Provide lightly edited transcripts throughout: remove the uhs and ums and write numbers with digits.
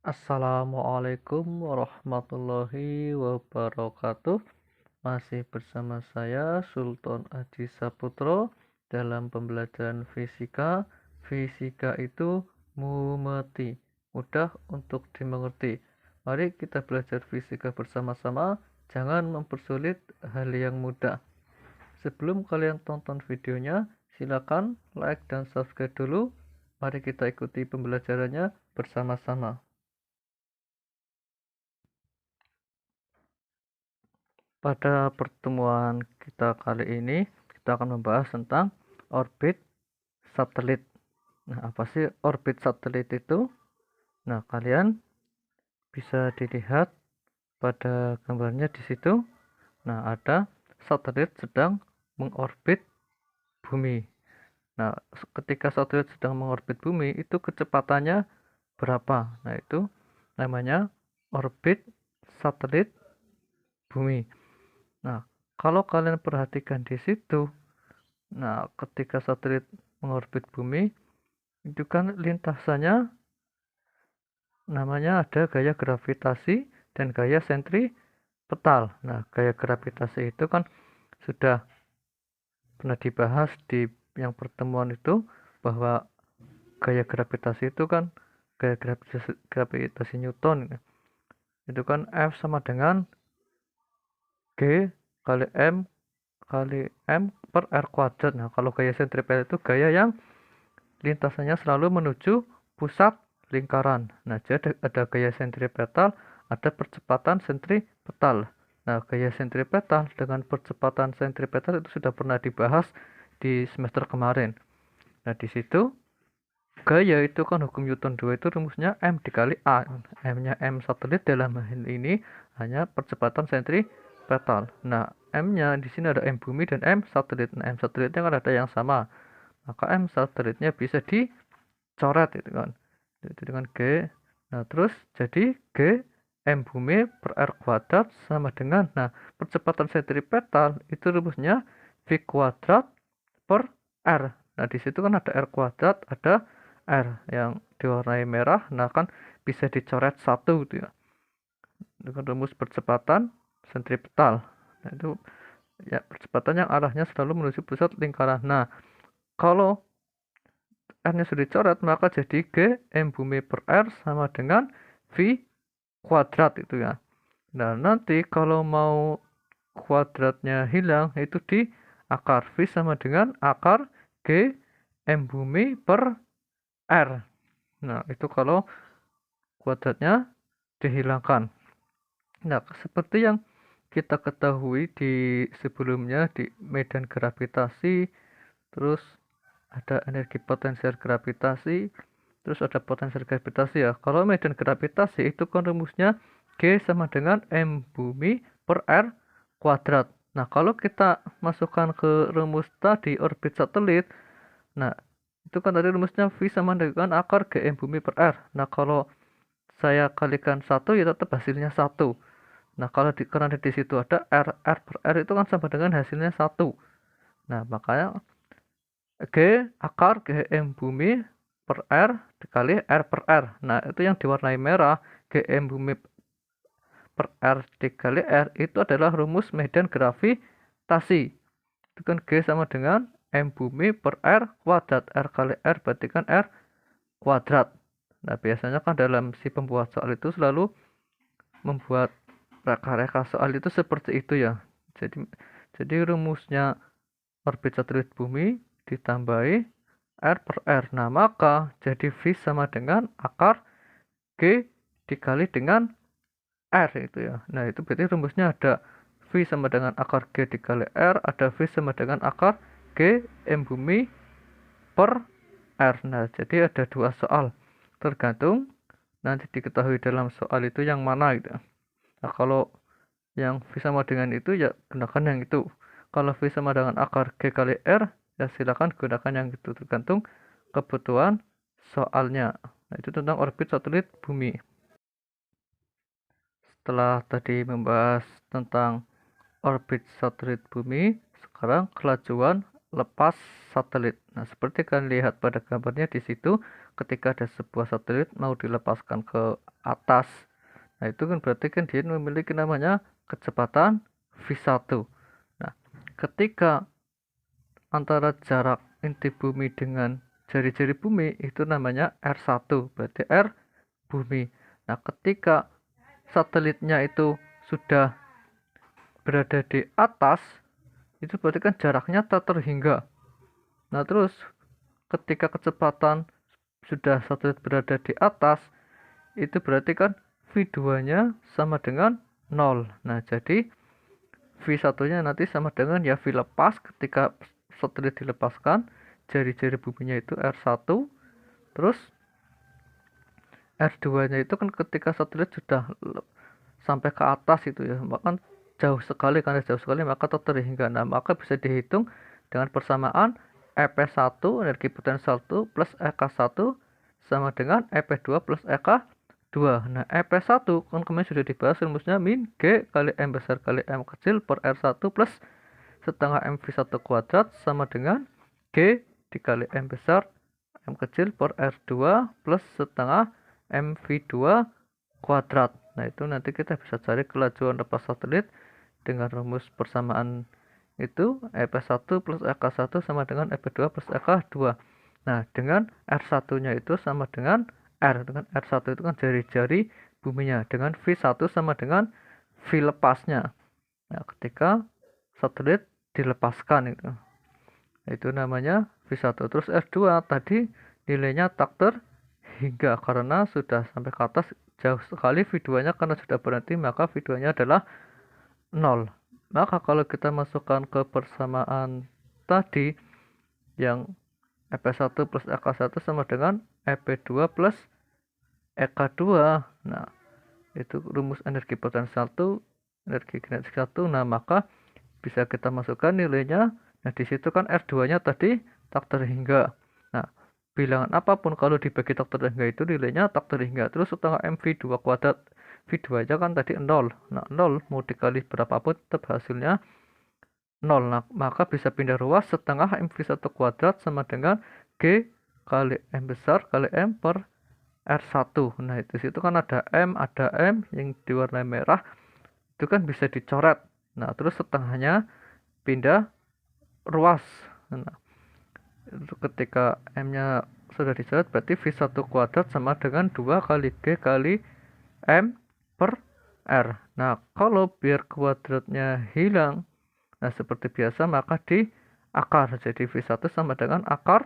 Assalamualaikum warahmatullahi wabarakatuh. Masih bersama saya Sultan Aji Saputro dalam pembelajaran fisika. Fisika itu mumeti, mudah untuk dimengerti. Mari kita belajar fisika bersama-sama. Jangan mempersulit hal yang mudah. Sebelum kalian tonton videonya, silakan like dan subscribe dulu. Mari kita ikuti pembelajarannya bersama-sama. Pada pertemuan kita kali ini, kita akan membahas tentang orbit satelit. Nah, apa sih orbit satelit itu? Nah, kalian bisa dilihat pada gambarnya di situ. Nah, ada satelit sedang mengorbit bumi. Nah, ketika satelit sedang mengorbit bumi, itu kecepatannya berapa? Nah, itu namanya orbit satelit bumi. Nah, kalau kalian perhatikan di situ, nah ketika satelit mengorbit bumi, itu kan lintasannya namanya ada gaya gravitasi dan gaya sentripetal. Nah, gaya gravitasi itu kan sudah pernah dibahas di yang pertemuan itu, bahwa gaya gravitasi itu kan gaya gravitasi Newton. Itu kan F sama dengan G kali M per R kuadrat. Nah, kalau gaya sentripetal itu gaya yang lintasannya selalu menuju pusat lingkaran. Nah, jadi ada gaya sentripetal, ada percepatan sentripetal. Nah, gaya sentripetal dengan percepatan sentripetal itu sudah pernah dibahas di semester kemarin. Nah, di situ gaya itu kan hukum Newton 2 itu rumusnya M dikali A. M-nya M satelit dalam hal ini hanya percepatan sentripetal. Nah, M-nya di sini ada M bumi dan M satelit. Nah, M satelitnya kan ada yang sama. Maka M satelitnya bisa dicoret itu kan. Itu dengan G. Nah, terus jadi G M bumi per R kuadrat sama dengan, nah, percepatan sentripetal itu rumusnya V kuadrat per R. Nah, di situ kan ada R kuadrat, ada R yang diwarnai merah. Nah, kan bisa dicoret satu gitu ya. Dengan rumus percepatan sentripetal. Nah, itu ya percepatan yang arahnya selalu menuju pusat lingkaran. Nah, kalau R-nya sudah dicoret, maka jadi G M bumi per R sama dengan V kuadrat itu ya. Nah, nanti kalau mau kuadratnya hilang, itu di akar. V sama dengan akar G M bumi per R. Nah, itu kalau kuadratnya dihilangkan. Nah, seperti yang kita ketahui di sebelumnya di medan gravitasi, terus ada energi potensial gravitasi, terus ada potensial gravitasi ya. Kalau medan gravitasi itu kan rumusnya G sama dengan M bumi per R kuadrat. Nah, kalau kita masukkan ke rumus tadi orbit satelit, nah itu kan tadi rumusnya V sama dengan akar G M bumi per R. Nah, kalau saya kalikan satu ya tetap hasilnya satu. Nah, kalau karena di situ ada R per R itu kan sama dengan hasilnya satu. Nah, makanya G akar Gm bumi per R dikali R per R. Nah, itu yang diwarnai merah, Gm bumi per R dikali R, itu adalah rumus medan gravitasi. Itu kan G sama dengan M bumi per R kuadrat. R kali R berarti kan R kuadrat. Nah, biasanya kan dalam si pembuat soal itu selalu membuat reka-reka soal itu seperti itu ya. Jadi rumusnya orbit satelit bumi ditambahi R per R. Nah, maka jadi V sama dengan akar G dikali dengan R itu ya. Nah, itu berarti rumusnya ada V sama dengan akar G dikali R, ada V sama dengan akar G M bumi per R. Nah, jadi ada dua soal. Tergantung nanti diketahui dalam soal itu yang mana gitu. Nah, kalau yang V sama dengan itu ya gunakan yang itu. Kalau V sama dengan akar G kali R, ya silakan gunakan yang itu, tergantung kebutuhan soalnya. Nah, itu tentang orbit satelit bumi. Setelah tadi membahas tentang orbit satelit bumi, sekarang kelajuan lepas satelit. Nah, seperti kalian lihat pada gambarnya di situ, ketika ada sebuah satelit mau dilepaskan ke atas, nah itu kan berarti kan dia memiliki namanya kecepatan V1. Nah, ketika antara jarak inti bumi dengan jari-jari bumi itu namanya R1, berarti R bumi. Nah, ketika satelitnya itu sudah berada di atas, itu berarti kan jaraknya tak terhingga. Nah, terus ketika kecepatan sudah satelit berada di atas, itu berarti kan V2-nya sama dengan 0. Nah, jadi V1-nya nanti sama dengan ya V lepas ketika satelit dilepaskan, jari-jari buminya itu R1, terus R2-nya itu kan ketika satelit sudah sampai ke atas itu ya, maka jauh sekali, karena jauh sekali maka tak terhingga. Nah, maka bisa dihitung dengan persamaan EP1 energi potensial 1 plus EK1 sama dengan EP2 plus EK2. Nah, EP1 kan kemarin sudah dibahas rumusnya min G kali M besar kali M kecil per R1 plus setengah MV1 kuadrat sama dengan G dikali M besar M kecil per R2 plus setengah MV2 kuadrat. Nah, itu nanti kita bisa cari kelajuan lepas satelit dengan rumus persamaan itu EP1 plus EK1 sama dengan EP2 plus EK2. Nah, dengan R1-nya itu sama dengan R. Dengan R1 itu kan jari-jari buminya. Dengan V1 sama dengan V lepasnya. Nah, ketika satelit dilepaskan itu namanya V1. Terus R2 tadi nilainya tak terhingga karena sudah sampai ke atas jauh sekali. V2-nya karena sudah berhenti, maka V2-nya adalah 0. Maka kalau kita masukkan ke persamaan tadi yang EP1 plus EK1 sama dengan EP2 plus EK2. Nah, itu rumus energi potensial 1, energi kinetik 1. Nah, maka bisa kita masukkan nilainya. Nah, di situ kan R2-nya tadi tak terhingga. Nah, bilangan apapun kalau dibagi tak terhingga itu nilainya tak terhingga. Terus setengah MV2 kuadrat. V2 aja kan tadi 0. Nah, 0 mau dikali berapapun tetap hasilnya 0. Nah, maka bisa pindah ruas setengah MV1 kuadrat sama dengan G kali M besar kali M per R1. Nah, itu situ kan ada M yang diwarnai merah. Itu kan bisa dicoret. Nah, terus setengahnya pindah ruas. Nah, itu ketika M-nya sudah dicoret berarti V1 kuadrat sama dengan 2 kali G kali M per R. Nah, kalau biar kuadratnya hilang, nah seperti biasa maka di akar. Jadi V1 sama dengan akar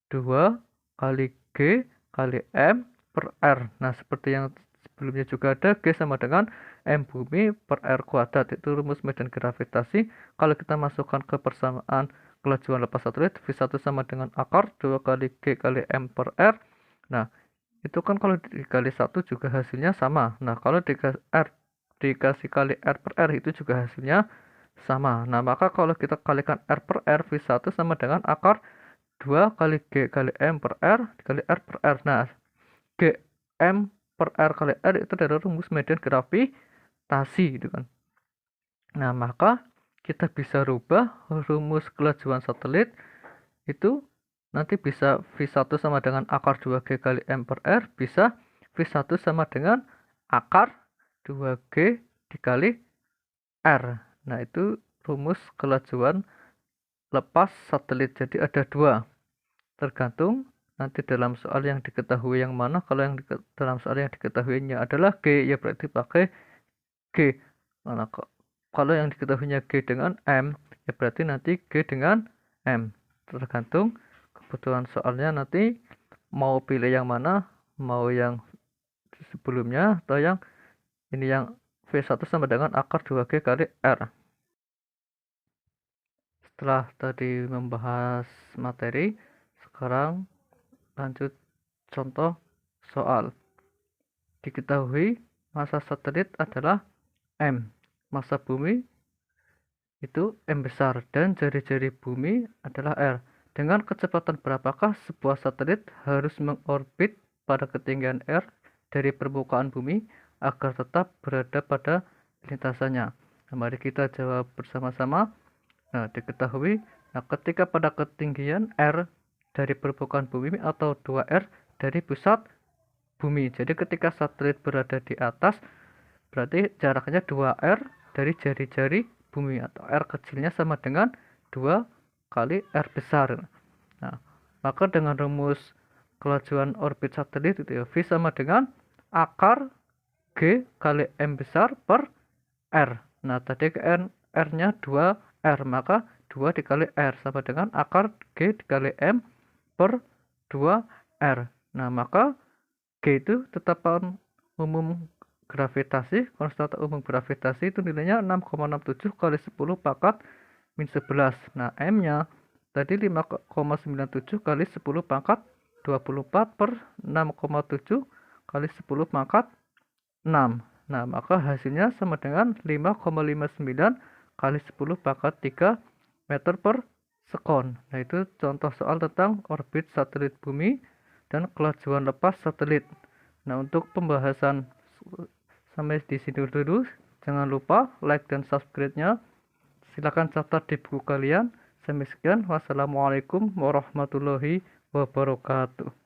2 kali G kali M per R. Nah, seperti yang sebelumnya juga ada, G sama dengan M bumi per R kuadrat. Itu rumus medan gravitasi. Kalau kita masukkan ke persamaan kelajuan lepas satelit, V1 sama dengan akar 2 kali G kali M per R. Nah, itu kan kalau dikali 1 juga hasilnya sama. Nah, kalau dikasih kali R per R itu juga hasilnya sama. Nah, maka kalau kita kalikan R per R, V1 sama dengan akar 2 kali G kali M per R dikali R per R. Nah, G M per R kali R itu adalah rumus medan gravitasi gitu kan. Nah, maka kita bisa rubah rumus kelajuan satelit itu nanti bisa V1 sama dengan akar 2G kali M per R, bisa V1 sama dengan akar 2G dikali R. Nah, itu rumus kelajuan lepas satelit. Jadi ada dua. Tergantung nanti dalam soal yang diketahui yang mana. Kalau yang dalam soal yang diketahuinya adalah G, ya berarti pakai G. Nah, kalau yang diketahuinya G dengan M, ya berarti nanti G dengan M. Tergantung kebutuhan soalnya nanti mau pilih yang mana, mau yang sebelumnya atau yang ini yang V1 sama dengan akar 2G kali R. Setelah tadi membahas materi, sekarang lanjut contoh soal. Diketahui massa satelit adalah M. Massa bumi itu M besar dan jari-jari bumi adalah R. Dengan kecepatan berapakah sebuah satelit harus mengorbit pada ketinggian R dari permukaan bumi agar tetap berada pada lintasannya? Nah, mari kita jawab bersama-sama. Nah, diketahui, ketika pada ketinggian R dari permukaan bumi atau 2R dari pusat bumi. Jadi ketika satelit berada di atas, berarti jaraknya 2R dari jari-jari bumi, atau R kecilnya sama dengan 2 kali R besar. Nah, maka dengan rumus kelajuan orbit satelit itu ya, V sama dengan akar G kali M besar per R. Nah, tadi R-nya 2R, maka 2 dikali R sama dengan akar G dikali M per 2R. Nah, maka G itu tetapan umum gravitasi, konstanta umum gravitasi itu nilainya 6,67 kali 10 pangkat min 11. Nah, M-nya tadi 5,97 kali 10 pangkat 24 per 6,7 kali 10 pangkat 6. Nah, maka hasilnya sama dengan 5,59 kali 10 pangkat 3 meter per sekon. Nah, itu contoh soal tentang orbit satelit bumi dan kelajuan lepas satelit. Nah, untuk pembahasan sampai di sini dulu. Jangan lupa like dan subscribe-nya. Silakan catat di buku kalian. Sampai sekian. Wassalamualaikum warahmatullahi wabarakatuh.